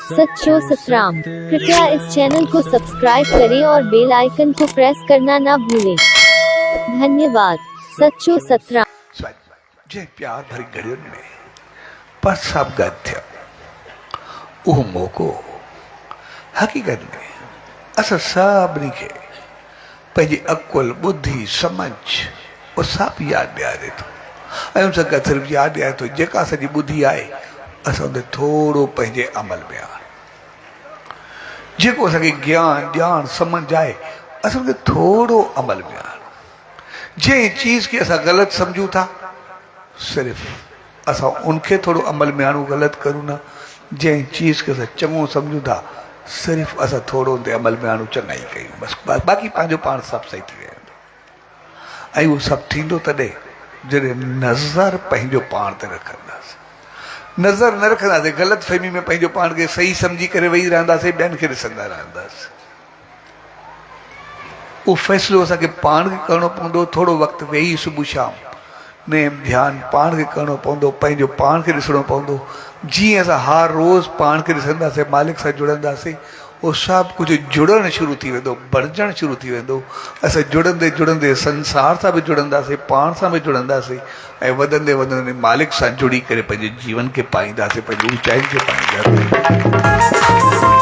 सच्चो सतराम। कृपया इस चैनल को सब्सक्राइब करें और बेल आइकन को प्रेस करना ना भूलें। धन्यवाद। सच्चो सतराम। जे प्यार भरी घड़ियुनि में पर सभु गॾु थियो उहो मौक़ो हक़ीक़त में असां सभिनी खे पंहिंजी अकुल बुद्धि समझ उहो सभु यादि ॾियारे थो ऐं उन सां गॾु सिर्फ़ु यादि ॾियारे थो जेका असांजी बुद्धि आहे असां उन थोरो पंहिंजे अमल में आहे जेको असांखे ज्ञान ॼाण समझ आहे असां उनखे थोरो अमल में आहे जंहिं चीज़ खे असां ग़लति सम्झूं था सिर्फ़ असां उनखे थोरो अमल में आणूं ग़लति करूं न जंहिं चीज़ खे असां चङो सम्झूं था सिर्फ़ु असां थोरो उन ते अमल में आणूं चङाई कयूं बसि बाक़ी पंहिंजो पाण सभु सही थी वेंदो ऐं उहो सभु थींदो तॾहिं जॾहिं नज़र पंहिंजो पाण ते रखंदासीं नज़र न रखंदासीं ग़लति फ़हमी में पंहिंजो पाण खे सही सम्झी करे वेही रहंदासीं ॿियनि खे ॾिसंदा रहंदासीं उहो फ़ैसिलो असांखे पाण खे करिणो पवंदो थोरो वक़्तु वेही सुबुह शाम नेम ध्यानु पाण खे करिणो पवंदो पंहिंजो पाण खे ॾिसणो पवंदो जीअं असां हर रोज़ु पाण खे ॾिसंदासीं मालिक सां जुड़ंदासीं उहो सभु कुझु जुड़णु शुरू थी वेंदो बणजणु शुरू थी वेंदो असां जुड़ंदे जुड़ंदे संसार सां बि जुड़ंदासीं पाण सां बि जुड़ंदासीं ऐं वधंदे वधंदे मालिक सां जुड़ी करे पंहिंजे जीवन खे पाईंदासीं पंहिंजी ऊचाइनि खे पाईंदासीं।